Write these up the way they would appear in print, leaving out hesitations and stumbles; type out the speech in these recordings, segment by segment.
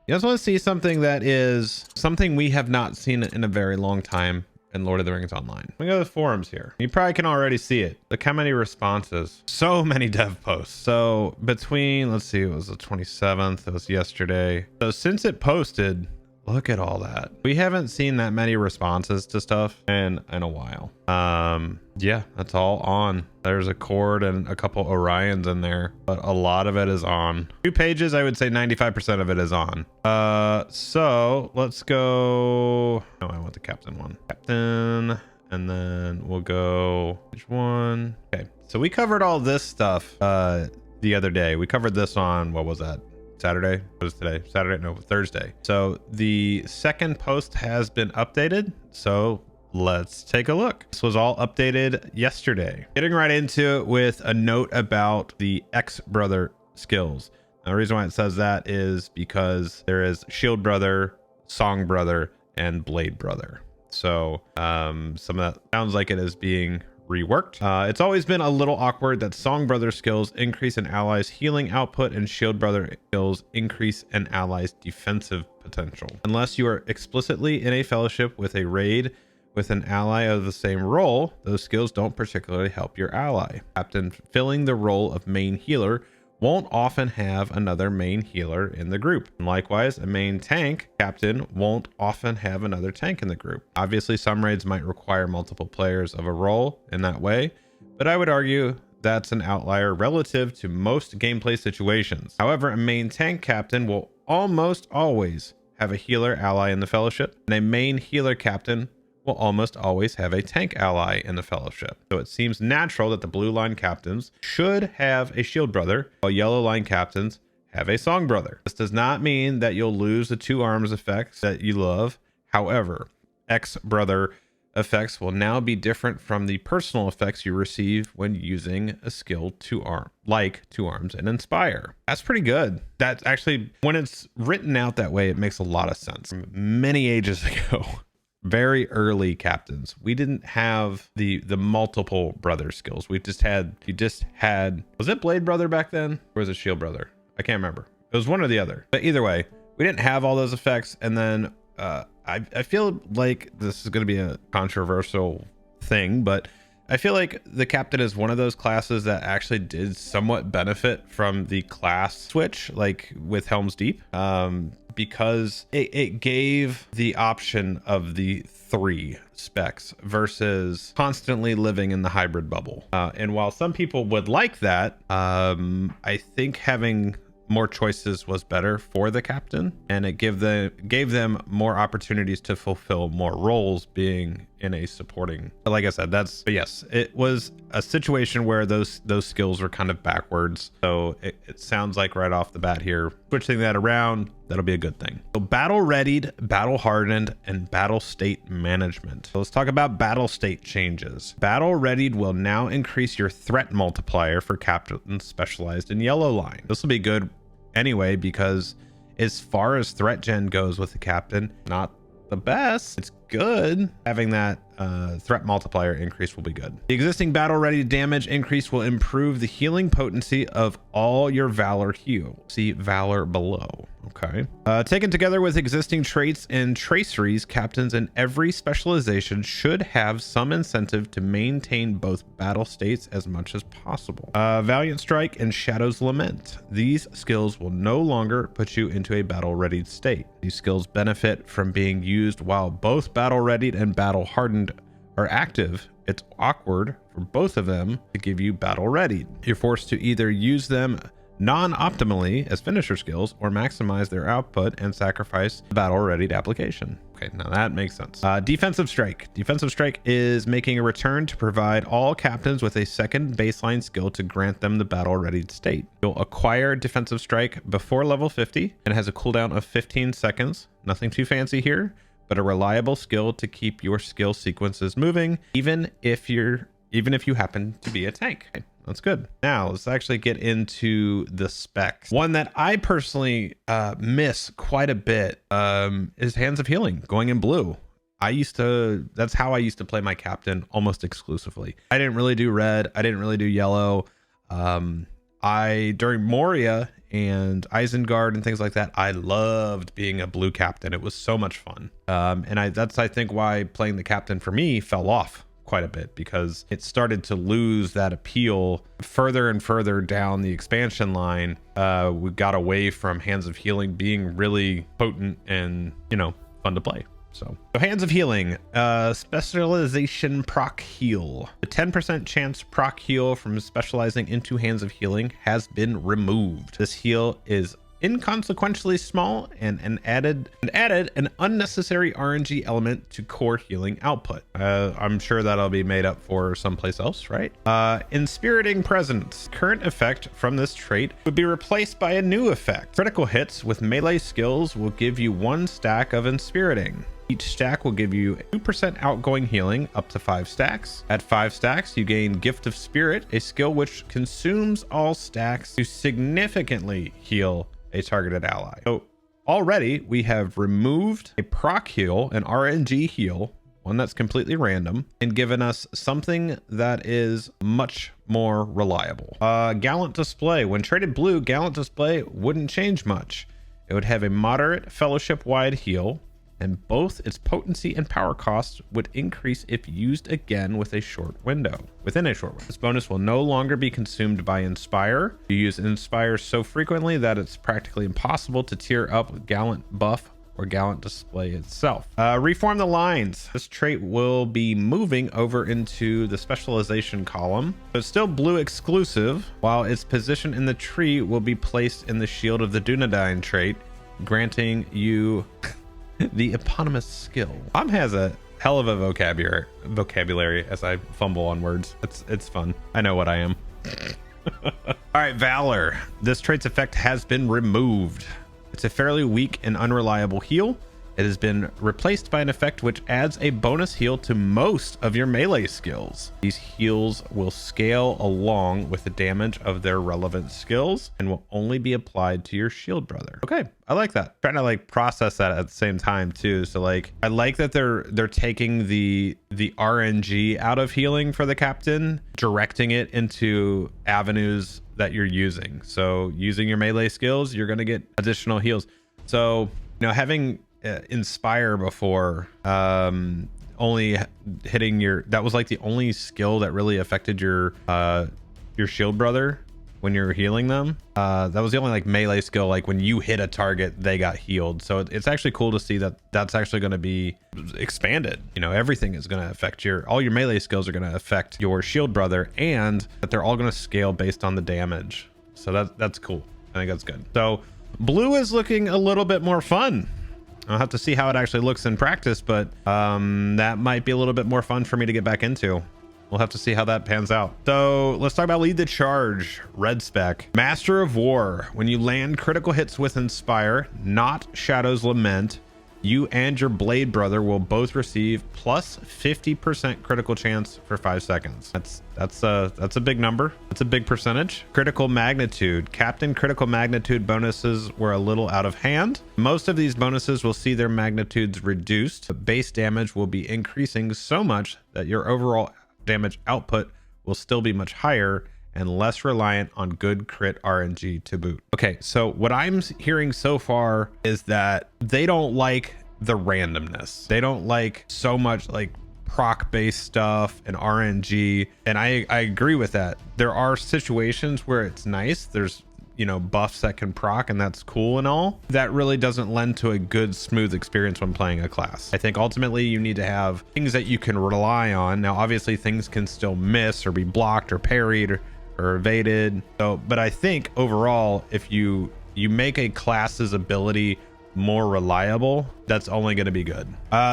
You guys want to see something that is something we have not seen in a very long time in Lord of the Rings Online? We go to the forums here. You probably can already see it. Look how many responses. So many dev posts. So between, let's see, it was the 27th. It was yesterday. So since it posted, look at all that. We haven't seen that many responses to stuff in a while. Yeah, that's all on. There's a chord and a couple Orions in there, but a lot of it is on. 2 pages, I would say 95% of it is on. So let's go. Oh, I want the captain one. Captain, and then we'll go page 1. Okay, so we covered all this stuff the other day. We covered this on, what was that? Saturday? What is today? Saturday? No, Thursday. So the second post has been updated. So let's take a look. This was all updated yesterday. Getting right into it with a note about the X-Brother skills. Now, the reason why it says that is because there is Shield Brother, Song Brother, and Blade Brother. So some of that sounds like it is being reworked. It's always been a little awkward that Song Brother skills increase an ally's healing output and Shield Brother skills increase an ally's defensive potential. Unless you are explicitly in a fellowship with a raid with an ally of the same role, those skills don't particularly help your ally. Captain filling the role of main healer won't often have another main healer in the group. And likewise, a main tank captain won't often have another tank in the group. Obviously, some raids might require multiple players of a role in that way, but I would argue that's an outlier relative to most gameplay situations. However, a main tank captain will almost always have a healer ally in the fellowship, and a main healer captain will almost always have a tank ally in the fellowship. So it seems natural that the blue line captains should have a shield brother, while yellow line captains have a song brother. This does not mean that you'll lose the 2 arms effects that you love. However, X brother effects will now be different from the personal effects you receive when using a skill 2 arm, like 2 arms and inspire. That's pretty good. That's actually, when it's written out that way, it makes a lot of sense. Many ages ago, very early captains, we didn't have the multiple brother skills. You just had, was it Blade Brother back then, or was it Shield Brother? I can't remember. It was one or the other, but either way, we didn't have all those effects. And then I feel like this is going to be a controversial thing, but I feel like the captain is one of those classes that actually did somewhat benefit from the class switch, like with Helm's Deep, because it gave the option of the 3 specs versus constantly living in the hybrid bubble. And while some people would like that, I think having more choices was better for the captain, and it gave them more opportunities to fulfill more roles being in a supporting. Like I said, but yes, it was a situation where those skills were kind of backwards. So it sounds like right off the bat here, switching that around, that'll be a good thing. So battle readied, battle hardened, and battle state management. So let's talk about battle state changes. Battle readied will now increase your threat multiplier for captains specialized in yellow line. This will be good anyway, because as far as threat gen goes with the captain, not the best. It's good. Having that threat multiplier increase will be good. The existing battle ready damage increase will improve the healing potency of all your Valor heal. See Valor below. Okay. Taken together with existing traits and traceries, captains in every specialization should have some incentive to maintain both battle states as much as possible. Valiant Strike and Shadow's Lament. These skills will no longer put you into a battle readied state. These skills benefit from being used while both battle readied and battle hardened are active. It's awkward for both of them to give you battle readied. You're forced to either use them non-optimally as finisher skills or maximize their output and sacrifice the battle readied application. Okay, now that makes sense. Defensive Strike. Defensive Strike is making a return to provide all captains with a second baseline skill to grant them the battle readied state. You'll acquire Defensive Strike before level 50 and has a cooldown of 15 seconds. Nothing too fancy here, but a reliable skill to keep your skill sequences moving, even if you happen to be a tank. Okay, that's good. Now let's actually get into the specs. One that I personally miss quite a bit is Hands of Healing, going in blue. That's how I used to play my captain almost exclusively. I didn't really do red. I didn't really do yellow. During Moria and Isengard and things like that. I loved being a blue captain. It was so much fun. And that's, I think, why playing the captain for me fell off quite a bit, because it started to lose that appeal further and further down the expansion line. We got away from Hands of Healing being really potent and, you know, fun to play. So Hands of Healing, specialization proc heal. The 10% chance proc heal from specializing into Hands of Healing has been removed. This heal is inconsequentially small and added an unnecessary RNG element to core healing output. I'm sure that'll be made up for someplace else, right? Inspiriting Presence. Current effect from this trait would be replaced by a new effect. Critical hits with melee skills will give you 1 stack of Inspiriting. Each stack will give you 2% outgoing healing up to 5 stacks. At 5 stacks, you gain Gift of Spirit, a skill which consumes all stacks to significantly heal a targeted ally. So already we have removed a proc heal, an RNG heal, one that's completely random, and given us something that is much more reliable. Gallant Display. When traded blue, Gallant Display wouldn't change much. It would have a moderate fellowship-wide heal, and both its potency and power costs would increase if used again within a short window. This bonus will no longer be consumed by Inspire. You use Inspire so frequently that it's practically impossible to tier up Gallant Buff or Gallant Display itself. Reform the Lines. This trait will be moving over into the specialization column, but still blue exclusive, while its position in the tree will be placed in the Shield of the Dunedain trait, granting you the eponymous skill. Mom has a hell of a vocabulary as I fumble on words. It's fun. I know what I am. All right, Valor. This trait's effect has been removed. It's a fairly weak and unreliable heal. It has been replaced by an effect which adds a bonus heal to most of your melee skills. These heals will scale along with the damage of their relevant skills and will only be applied to your shield brother. Okay, I like that. Trying to like process that at the same time too. So like, I like that they're taking the RNG out of healing for the captain, directing it into avenues that you're using. So using your melee skills, you're going to get additional heals. So, you know, having Inspire before, only hitting your, that was like the only skill that really affected your shield brother when you're healing them. That was the only like melee skill, like when you hit a target they got healed. So it's actually cool to see that that's actually going to be expanded. You know, everything is going to affect all your melee skills are going to affect your shield brother, and that they're all going to scale based on the damage. So that's cool. I think that's good. So blue is looking a little bit more fun. I'll have to see how it actually looks in practice, but that might be a little bit more fun for me to get back into. We'll have to see how that pans out. So let's talk about Lead the Charge. Red spec. Master of War. When you land critical hits with Inspire, not Shadow's Lament, you and your Blade brother will both receive plus 50% critical chance for 5 seconds. That's a big number. That's a big percentage. Critical Magnitude. Captain critical magnitude bonuses were a little out of hand. Most of these bonuses will see their magnitudes reduced, but base damage will be increasing so much that your overall damage output will still be much higher and less reliant on good crit RNG to boot. Okay, so what I'm hearing so far is that they don't like the randomness. They don't like so much like proc based stuff and RNG, and I agree with that. There are situations where it's nice. There's, you know, buffs that can proc, and that's cool and all. That really doesn't lend to a good smooth experience when playing a class. I think ultimately you need to have things that you can rely on. Now obviously things can still miss or be blocked or parried or evaded. So, but I think overall, if you make a class's ability more reliable, that's only going to be good.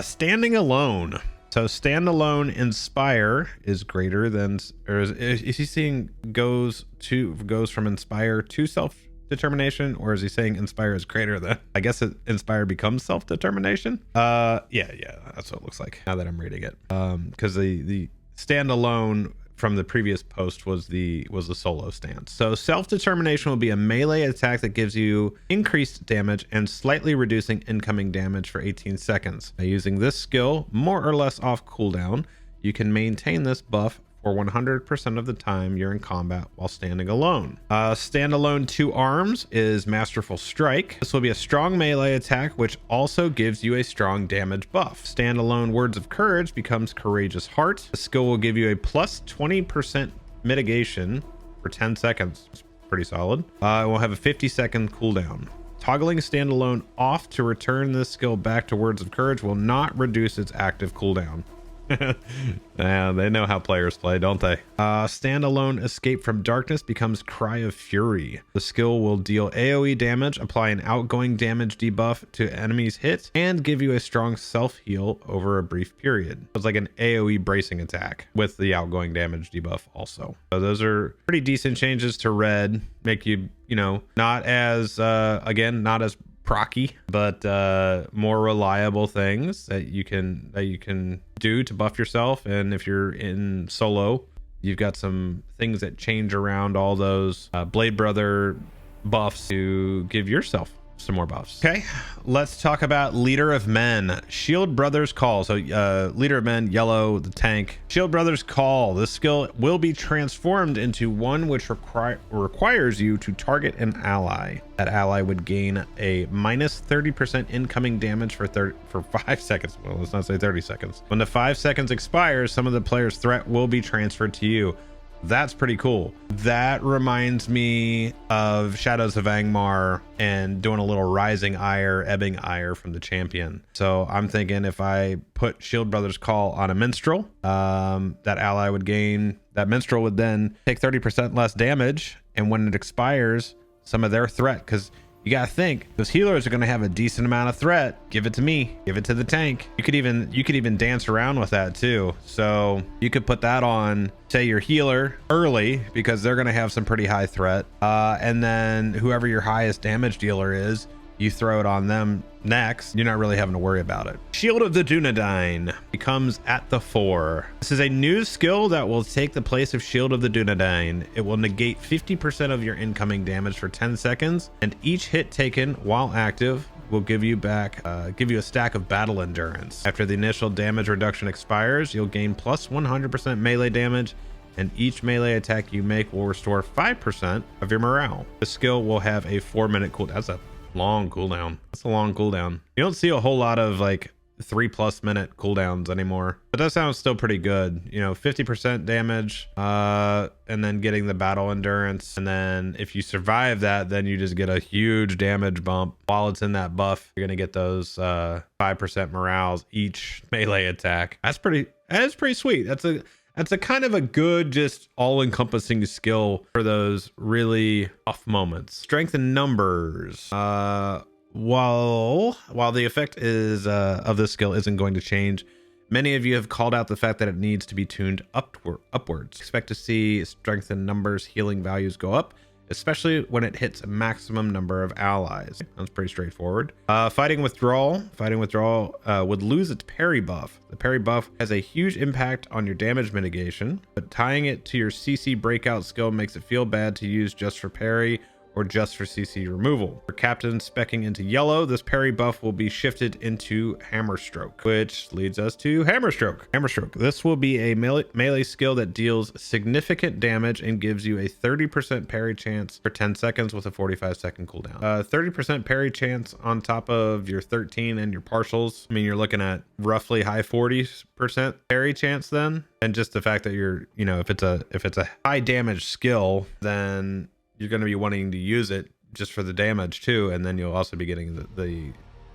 Standing alone. So standalone Inspire is greater than, or is he saying goes from Inspire to self-determination, or is he saying Inspire is greater than? I guess Inspire becomes self-determination. Yeah, that's what it looks like now that I'm reading it. Because the standalone from the previous post was the solo stance. So self-determination will be a melee attack that gives you increased damage and slightly reducing incoming damage for 18 seconds. By using this skill more or less off cooldown, you can maintain this buff for 100% of the time you're in combat while standing alone. Standalone 2 arms is Masterful Strike. This will be a strong melee attack, which also gives you a strong damage buff. Standalone Words of Courage becomes Courageous Heart. The skill will give you a plus 20% mitigation for 10 seconds. It's pretty solid. It will have a 50-second cooldown. Toggling Standalone off to return this skill back to Words of Courage will not reduce its active cooldown. Yeah, they know how players play, don't they? Standalone Escape from Darkness becomes Cry of Fury. The skill will deal AoE damage, apply an outgoing damage debuff to enemies hit, and give you a strong self-heal over a brief period. It's like an AoE bracing attack with the outgoing damage debuff also. So those are pretty decent changes to red. Make you, not as, again, not as procky, but more reliable things that you can do to buff yourself. And if you're in solo, you've got some things that change around all those Blade Brother buffs to give yourself some more buffs. Okay, let's talk about Leader of Men. Shield Brothers Call. So Leader of Men, yellow, the tank. Shield Brothers Call. This skill will be transformed into one which requires you to target an ally. That ally would gain a minus 30% incoming damage for 5 seconds. Well, let's not say 30 seconds. When the 5 seconds expires, some of the player's threat will be transferred to you. That's pretty cool. That reminds me of Shadows of Angmar and doing a little rising ire, ebbing ire from the champion. So I'm thinking if I put Shield Brothers Call on a minstrel, that ally would gain, that minstrel would then take 30% less damage. And when it expires, some of their threat, because you gotta think those healers are gonna have a decent amount of threat. Give it to me, give it to the tank. You could even dance around with that too. So you could put that on, say, your healer early, because they're gonna have some pretty high threat. And then whoever your highest damage dealer is, you throw it on them next. You're not really having to worry about it. Shield of the Dunedain becomes at the 4. This is a new skill that will take the place of Shield of the Dunedain. It will negate 50% of your incoming damage for 10 seconds, and each hit taken while active will give you a stack of battle endurance. After the initial damage reduction expires, you'll gain plus 100% melee damage, and each melee attack you make will restore 5% of your morale. The skill will have a 4-minute cooldown. That's a long cooldown. That's a long cooldown. You don't see a whole lot of like 3+ minute cooldowns anymore, but that sounds still pretty good. 50% damage, and then getting the battle endurance, and then if you survive that, then you just get a huge damage bump while it's in that buff. You're gonna get those 5% morales each melee attack. That's pretty sweet. That's a kind of a good, just all-encompassing skill for those really off moments. Strength in numbers. While the effect is of this skill isn't going to change, many of you have called out the fact that it needs to be tuned upwards. Expect to see strength in numbers healing values go up, especially when it hits a maximum number of allies. That's pretty straightforward. Fighting Withdrawal would lose its parry buff. The parry buff has a huge impact on your damage mitigation, but tying it to your CC breakout skill makes it feel bad to use just for parry or just for CC removal. For captains specking into yellow, this parry buff will be shifted into Hammer Stroke, which leads us to Hammer Stroke. Hammer Stroke. This will be a melee skill that deals significant damage and gives you a 30% parry chance for 10 seconds with a 45-second cooldown. 30% parry chance on top of your 13 and your partials. I mean, you're looking at roughly high 40% parry chance then. And just the fact that you're, if it's a high damage skill, then you're going to be wanting to use it just for the damage too, and then you'll also be getting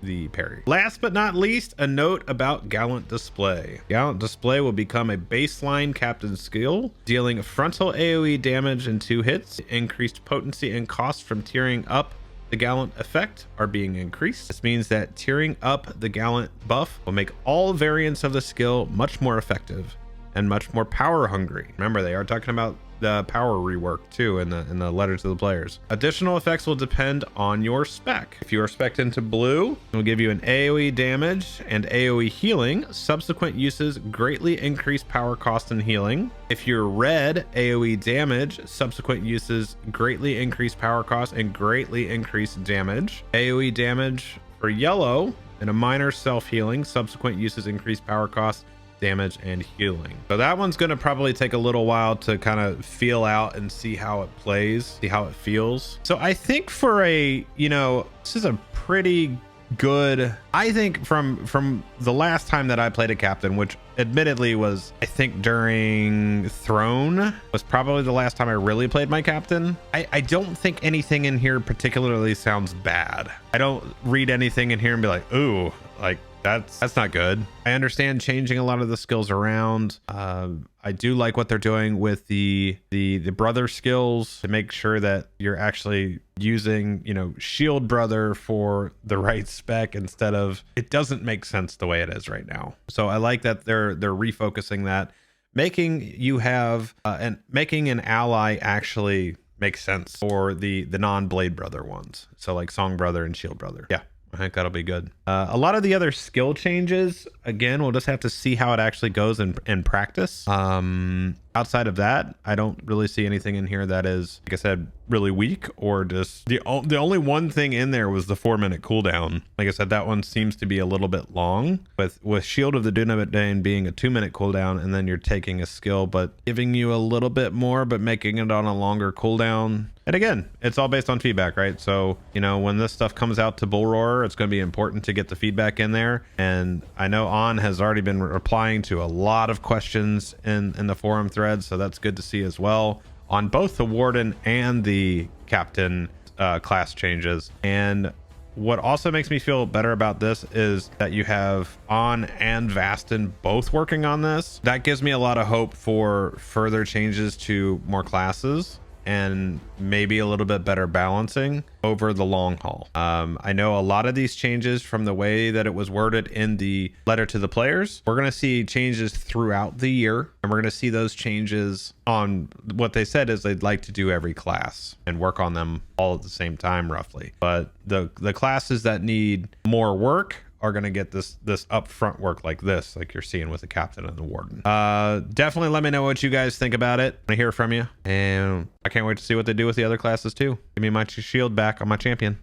the parry. Last but not least, a note about Gallant Display. Gallant Display will become a baseline captain skill, dealing frontal AoE damage in 2 hits. Increased potency and cost from tiering up the Gallant effect are being increased. This means that tiering up the Gallant buff will make all variants of the skill much more effective and much more power hungry. Remember, they are talking about the power rework too in the letter to the players. Additional effects will depend on your spec. If you are spec'd into blue, it will give you an AoE damage and AoE healing. Subsequent uses greatly increase power cost and healing. If you're red, AoE damage, subsequent uses greatly increase power cost and greatly increase damage. AoE damage for yellow and a minor self-healing. Subsequent uses increase power cost damage, and healing. So that one's going to probably take a little while to kind of feel out and see how it plays, see how it feels. So I think for a, you know, this is a pretty good, I think from the last time that I played a captain, which admittedly was, I think during Throne was probably the last time I really played my captain. I don't think anything in here particularly sounds bad. I don't read anything in here and be like, ooh, like that's not good. I understand changing a lot of the skills around. I do like what they're doing with the brother skills to make sure that you're actually using, you know, shield brother for the right spec instead of, it doesn't make sense the way it is right now. So I like that they're refocusing that, making you have and making an ally actually make sense for the non-blade brother ones. So like song brother and shield brother. Yeah, I think that'll be good. A lot of the other skill changes, again, we'll just have to see how it actually goes in practice. Outside of that, I don't really see anything in here that is, like I said, really weak, or just the only one thing in there was the 4-minute cooldown. Like I said, that one seems to be a little bit long with Shield of the Dunedain being a 2-minute cooldown, and then you're taking a skill but giving you a little bit more but making it on a longer cooldown. And again, it's all based on feedback, right? So, you know, when this stuff comes out to Bull Roar, it's going to be important to get the feedback in there. And I know On has already been replying to a lot of questions in the forum thread, so that's good to see as well on both the Warden and the Captain class changes. And what also makes me feel better about this is that you have On and Vastin both working on this. That gives me a lot of hope for further changes to more classes and maybe a little bit better balancing over the long haul. I know a lot of these changes from the way that it was worded in the letter to the players, we're going to see changes throughout the year, and we're going to see those changes on what they said is they'd like to do every class and work on them all at the same time roughly. But the classes that need more work are going to get this upfront work like this, like you're seeing with the Captain and the Warden. Definitely let me know what you guys think about it. I hear from you, and I can't wait to see what they do with the other classes too. Give me my shield back on my champion.